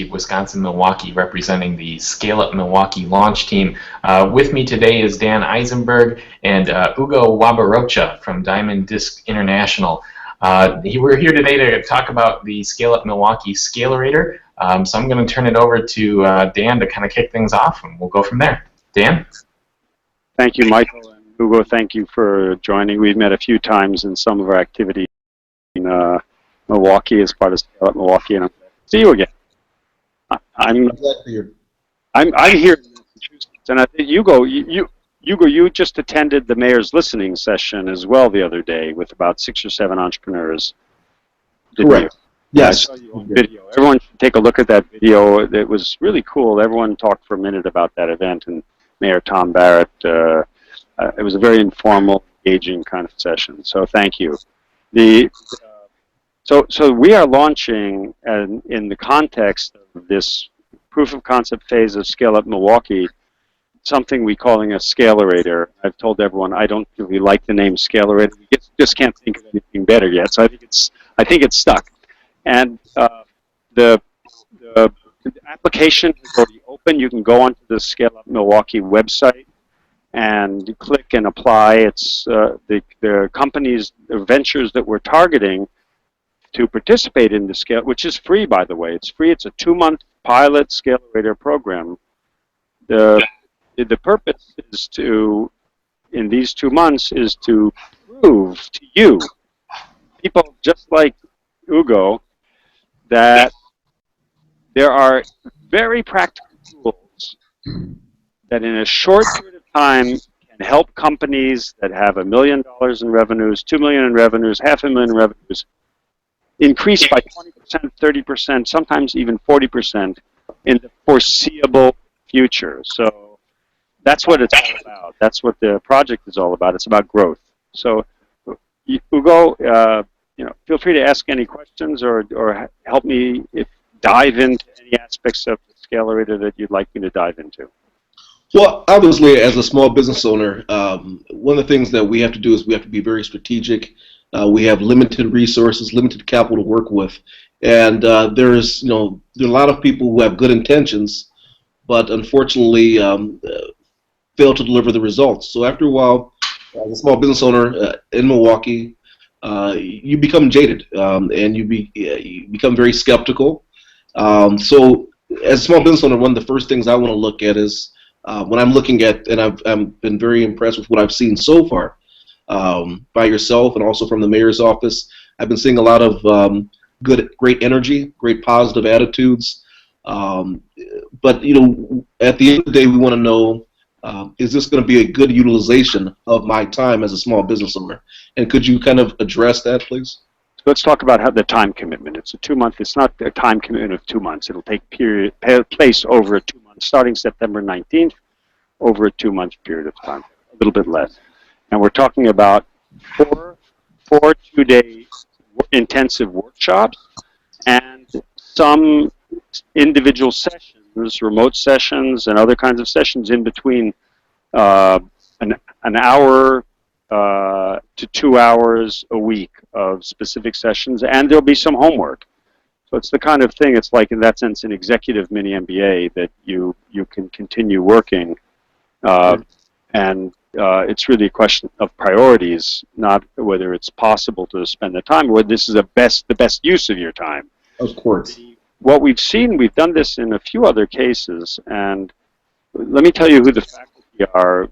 of Wisconsin-Milwaukee, representing the Scale Up Milwaukee launch team. With me today is Dan Isenberg and Ugo Nwagbaraocha from Diamond Disc International. We're here today to talk about the Scale Up Milwaukee Scalerator. So I'm going to turn it over to Dan to kind of kick things off, and we'll go from there. Dan? Thank you, Michael, and Ugo, thank you for joining. We've met a few times in some of our activities in Milwaukee as part of Scale Up Milwaukee, and I'm glad to see you again. I'm here in Massachusetts, and I think Ugo, you just attended the mayor's listening session as well the other day with about 6 or 7 entrepreneurs. Correct. Yes. I saw you on video. Everyone should take a look at that video. It was really cool. Everyone talked for a minute about that event, and Mayor Tom Barrett. It was a very informal, engaging kind of session. So thank you. So we are launching, in the context of this proof of concept phase of Scale Up Milwaukee, something we're calling a Scalerator. I've told everyone I don't really like the name Scalerator. We just can't think of anything better yet. So I think it's stuck. And the application is already open. You can go onto the Scale Up Milwaukee website and click and apply. It's the companies, the ventures that we're targeting to participate in the scale, which is free, by the way. It's free. It's a 2-month pilot Scalerator program. The purpose is to, in these 2 months, is to prove to you, people just like Ugo, that there are very practical tools that in a short period of time can help companies that have $1 million in revenues, $2 million in revenues, $500,000 in revenues, increase by 20%, 30%, sometimes even 40% in the foreseeable future. So that's what it's all about. That's what the project is all about. It's about growth. So Ugo, feel free to ask any questions or help me dive into any aspects of the Scalerator that you'd like me to dive into. Well, obviously, as a small business owner, one of the things that we have to do is we have to be very strategic. We have limited resources, limited capital to work with, and there's there are a lot of people who have good intentions, but unfortunately fail to deliver the results. So after a while, as a small business owner in Milwaukee, you become jaded and you become very skeptical. So as a small business owner, one of the first things I want to look at is when I'm looking at, and I've been very impressed with what I've seen so far by yourself and also from the mayor's office. I've been seeing a lot of great energy, great positive attitudes. But at the end of the day, we want to know, is this going to be a good utilization of my time as a small business owner? And could you kind of address that, please? Let's talk about how the time commitment. It's a 2-month. It's not a time commitment of 2 months. It'll take place over a 2 months, starting September 19th, over a 2-month period of time, a little bit less. And we're talking about four 2-day intensive workshops and some individual sessions, remote sessions, and other kinds of sessions in between an hour to 2 hours a week of specific sessions, and there'll be some homework. So it's the kind of thing, it's like, in that sense, an executive mini MBA that you can continue working. And it's really a question of priorities, not whether it's possible to spend the time, or this is the best use of your time. Of course. What we've seen, we've done this in a few other cases, and let me tell you who the faculty are.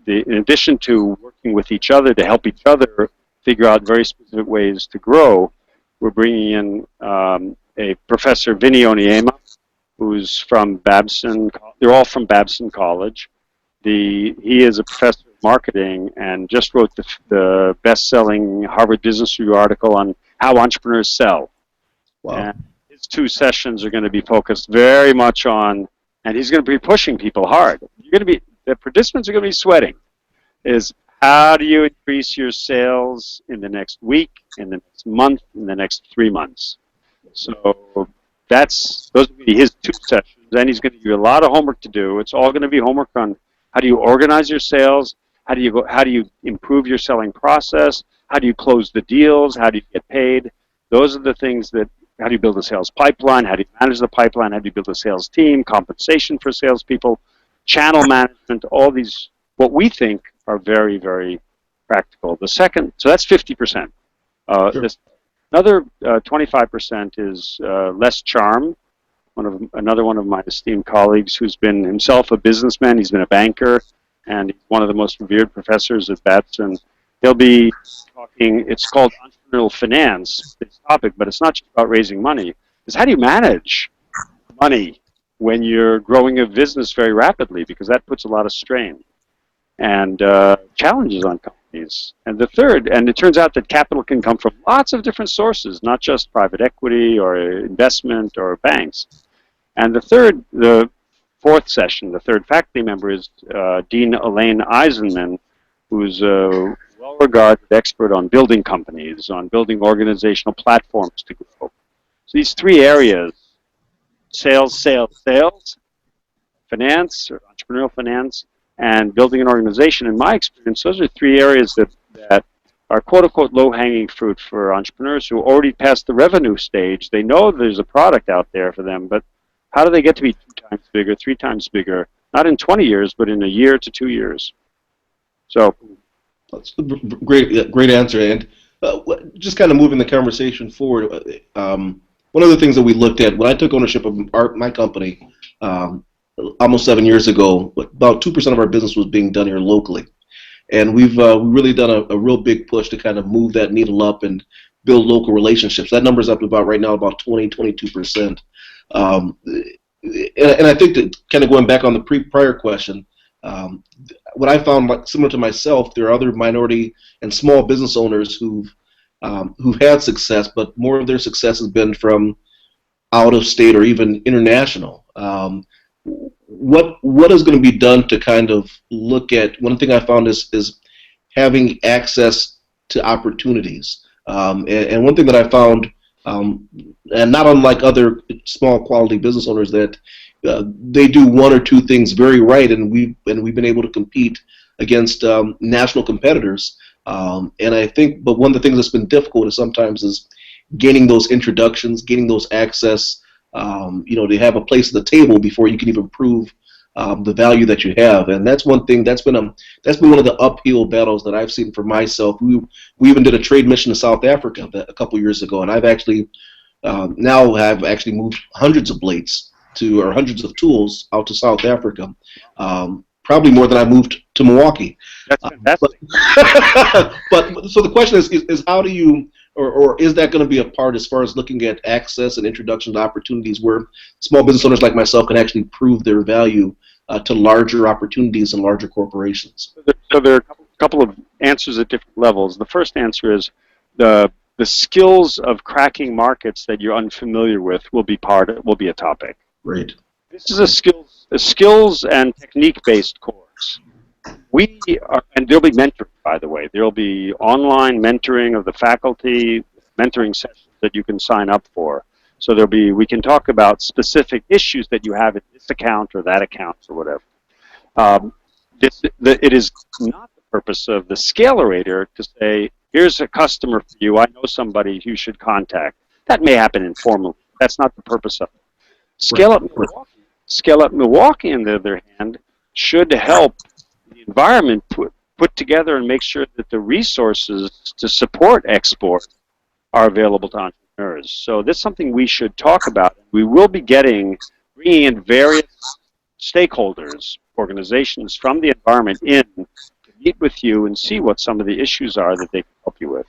In addition to working with each other to help each other figure out very specific ways to grow, we're bringing in a Professor Vinny Oniema, who's from Babson. They're all from Babson College. He is a professor of marketing and just wrote the best-selling Harvard Business Review article on how entrepreneurs sell. Wow. And his 2 sessions are going to be focused very much on, and he's going to be pushing people hard. The participants are going to be sweating. Is how do you increase your sales in the next week, in the next month, in the next 3 months? So those will be his 2 sessions, and he's going to give you a lot of homework to do. It's all going to be homework on how do you organize your sales, how do you improve your selling process, how do you close the deals, how do you get paid. Those are the things that you build a sales pipeline? How do you manage the pipeline? How do you build a sales team? Compensation for salespeople, channel management, all these, what we think are very, very practical. The second, so that's 50%. Sure. Another 25% is less charm. Another one of my esteemed colleagues who's been himself a businessman, he's been a banker, and he's one of the most revered professors at Betts, and he'll be talking, it's called entrepreneurial finance, this topic, but it's not just about raising money. It's how do you manage money when you're growing a business very rapidly, because that puts a lot of strain and challenges on companies. And the third, and it turns out that capital can come from lots of different sources, not just private equity or investment or banks. And the fourth session, the third faculty member is Dean Elaine Eisenman, who's a well-regarded expert on building companies, on building organizational platforms to grow. So these three areas, sales, finance, or entrepreneurial finance, and building an organization, in my experience, those are three areas that are quote-unquote low-hanging fruit for entrepreneurs who already passed the revenue stage. They know there's a product out there for them, but how do they get to be 2 times bigger, 3 times bigger? Not in 20 years, but in a year to 2 years. So that's a great answer. And just kind of moving the conversation forward, one of the things that we looked at when I took ownership of my company almost 7 years ago, about 2% of our business was being done here locally. And we've really done a real big push to kind of move that needle up and build local relationships. That number's up about right now about 22%. And I think that kind of going back on the prior question, what I found, similar to myself, there are other minority and small business owners who've had success, but more of their success has been from out of state or even international. What is going to be done to kind of look at, one thing I found is having access to opportunities. And one thing that I found, and not unlike other small quality business owners, that they do one or two things very right, and we've been able to compete against national competitors. And I think, but one of the things that's been difficult is sometimes is gaining those introductions, gaining those access, to have a place at the table before you can even prove the value that you have. And that's one thing that's been one of the uphill battles that I've seen for myself. We even did a trade mission to South Africa a couple years ago, and I've actually now have actually moved hundreds of blades or hundreds of tools out to South Africa. Probably more than I moved to Milwaukee. That's fantastic. But so the question is how do you, or is that going to be a part as far as looking at access and introduction to opportunities where small business owners like myself can actually prove their value to larger opportunities and larger corporations? So there are a couple of answers at different levels. The first answer is the skills of cracking markets that you're unfamiliar with will be a topic. Great. This is a skills and technique-based course. And there'll be mentoring, by the way. There'll be online mentoring of the faculty, mentoring sessions that you can sign up for. So we can talk about specific issues that you have in this account or that account or whatever. It is not the purpose of the Scalerator to say, here's a customer for you, I know somebody you should contact. That may happen informally. That's not the purpose of it. Scale Up Milwaukee, on the other hand, should help the environment put together and make sure that the resources to support export are available to entrepreneurs. So this is something we should talk about. We will be bringing in various stakeholders, organizations from the environment in to meet with you and see what some of the issues are that they can help you with.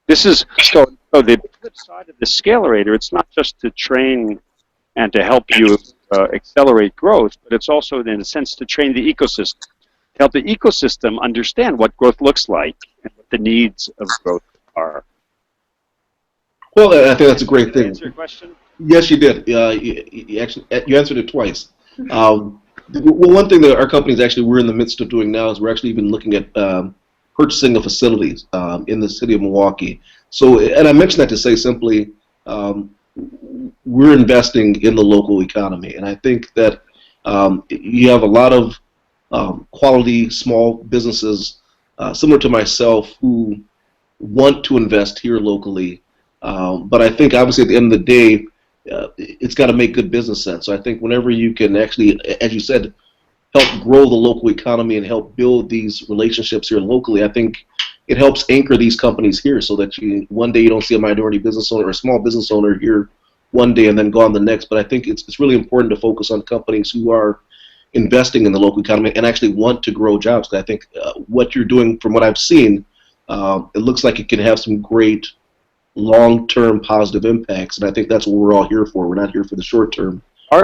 This is so the flip side of the Scalerator. It's not just to train and to help you accelerate growth, but it's also, in a sense, to train the ecosystem, to help the ecosystem understand what growth looks like and what the needs of growth are. Well, I think that's a great thing. Answer your question? Yes, you did. You answered it twice. Well, one thing that our company is actually we're in the midst of doing now is we're actually even looking at purchasing of facilities in the city of Milwaukee. So, and I mentioned that to say simply, we're investing in the local economy, and I think that you have a lot of quality small businesses similar to myself who want to invest here locally, But I think obviously at the end of the day, it's got to make good business sense. So I think whenever you can actually, as you said, help grow the local economy and help build these relationships here locally, I think it helps anchor these companies here so that one day you don't see a minority business owner or a small business owner here one day and then gone the next. But I think it's really important to focus on companies who are investing in the local economy and actually want to grow jobs. I think what you're doing, from what I've seen, it looks like it can have some great long-term positive impacts, and I think that's what we're all here for. We're not here for the short term. Our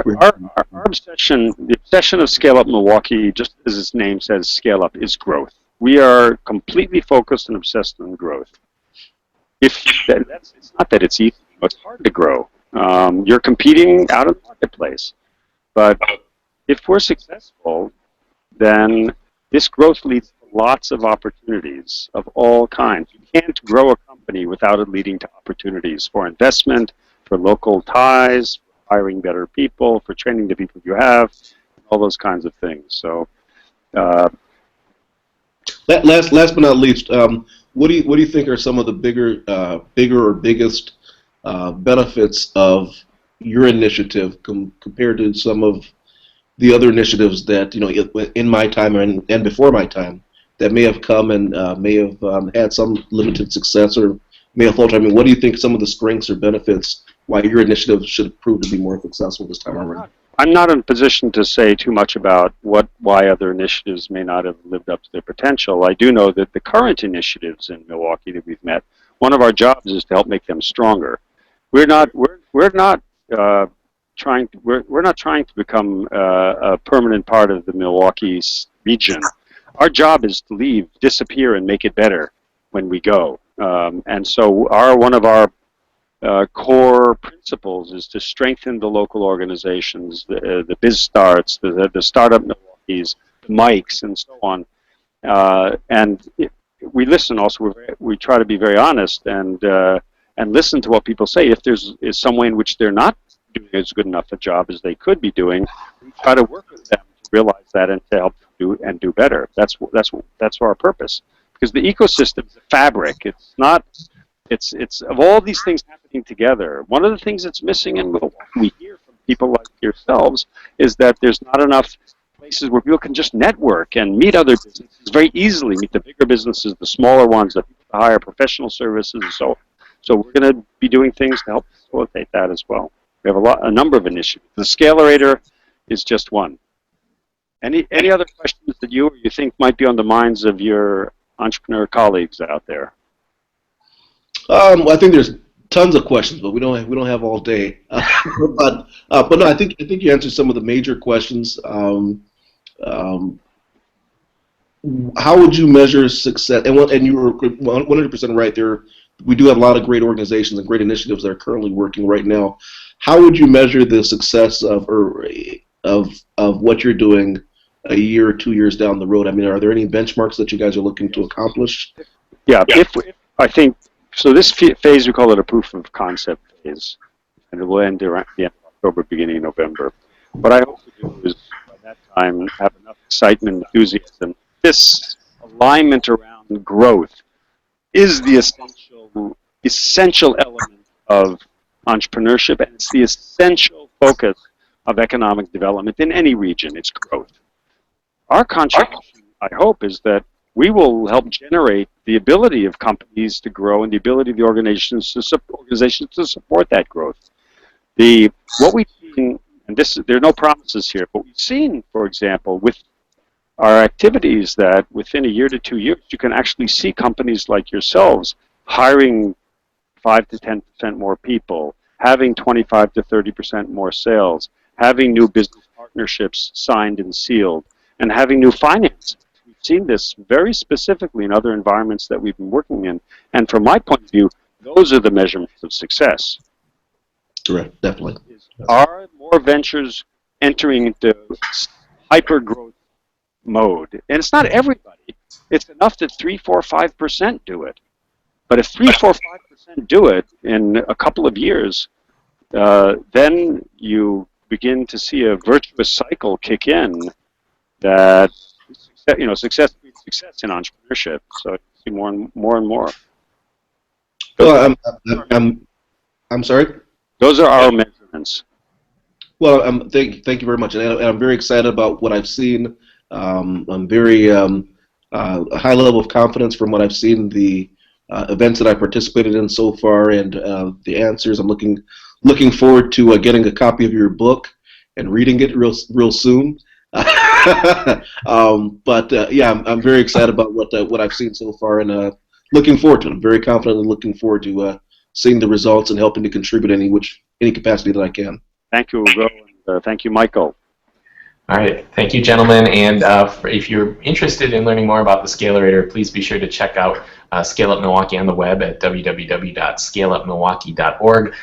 obsession, the obsession of Scale Up Milwaukee, just as its name says, Scale Up, is growth. We are completely focused and obsessed on growth. It's not that it's easy, but it's hard to grow. You're competing out of the marketplace. But if we're successful, then this growth leads to lots of opportunities of all kinds. You can't grow a company without it leading to opportunities for investment, for local ties, for hiring better people, for training the people you have, all those kinds of things. So, last but not least, what do you think are some of the bigger or biggest benefits of your initiative compared to some of the other initiatives that, in my time and before my time, that may have come and may have had some limited success or may have faltered? I mean, what do you think some of the strengths or benefits why your initiative should prove to be more successful this time around? I'm not in a position to say too much about why other initiatives may not have lived up to their potential. I do know that the current initiatives in Milwaukee that we've met, one of our jobs is to help make them stronger. We're not trying to become a permanent part of the Milwaukee region. Our job is to leave, disappear, and make it better when we go. And so one of our core principles is to strengthen the local organizations, the BizStarts, the Startup Milwaukees, the Mikes, and so on. We listen also. We try to be very honest and listen to what people say. If is some way in which they're not doing as good enough a job as they could be doing, we try to work with them to realize that and to help them do better. That's our purpose. Because the ecosystem is a fabric. It's of all these things happening together. One of the things that's missing in Milwaukee, we hear from people like yourselves, is that there's not enough places where people can just network and meet other businesses very easily, meet the bigger businesses, the smaller ones, that hire professional services, and so on. So we're going to be doing things to help facilitate that as well. We have a number of initiatives. The Scalerator is just one. Any other questions that you think might be on the minds of your entrepreneur colleagues out there? I think there's tons of questions, but we don't have all day. But no, I think you answered some of the major questions. How would you measure success? And you were 100% right there. We do have a lot of great organizations and great initiatives that are currently working right now. How would you measure the success of what you're doing a year or 2 years down the road? I mean, are there any benchmarks that you guys are looking to accomplish? Yeah, if I think so. This phase, we call it a proof of concept phase, and it will end around the end of October, beginning of November. What I hope to do is, by that time, have enough excitement, enthusiasm. This alignment around growth is the essential element of entrepreneurship, and it's the essential focus of economic development in any region. It's growth. Our contribution, I hope, is that we will help generate the ability of companies to grow and the ability of the organizations to support that growth. What we've seen, and there are no promises here, but we've seen, for example, with our activities, that within a year to 2 years, you can actually see companies like yourselves hiring 5 to 10% more people, having 25 to 30% more sales, having new business partnerships signed and sealed, and having new financing. We've seen this very specifically in other environments that we've been working in. And from my point of view, those are the measurements of success. Correct, definitely. Are more ventures entering into hyper-growth mode? And it's not everybody. It's enough that 3, 4, 5% do it. But if 3, 4, 5% do it in a couple of years, then you begin to see a virtuous cycle kick in that, success breeds success in entrepreneurship. So you see more and more. Well, I'm sorry? Those are our measurements. Well, thank you very much, and I'm very excited about what I've seen. I'm very a high level of confidence from what I've seen, the events that I participated in so far, and the answers. I'm looking forward to getting a copy of your book and reading it real soon. Yeah, I'm very excited about what I've seen so far, and looking forward to it. I'm very confident and looking forward to seeing the results and helping to contribute any capacity that I can. Thank you, Ugo, and thank you, Michael. All right, thank you, gentlemen. And if you're interested in learning more about the Scalerator, please be sure to check out Scale Up Milwaukee on the web at www.scaleupmilwaukee.org.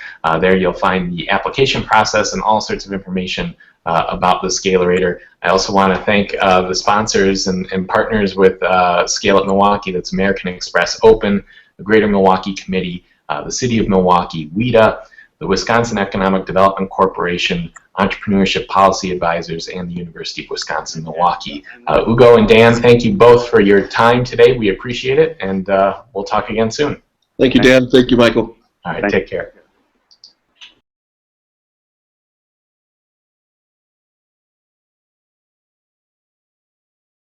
There you'll find the application process and all sorts of information about the Scalerator. I also want to thank the sponsors and partners with Scale Up Milwaukee. That's American Express Open, the Greater Milwaukee Committee, the City of Milwaukee, WEDA, the Wisconsin Economic Development Corporation, Entrepreneurship Policy Advisors, and the University of Wisconsin-Milwaukee. Ugo and Dan, thank you both for your time today. We appreciate it, and we'll talk again soon. Thank you, Dan. Thank you, Michael. All right, take care.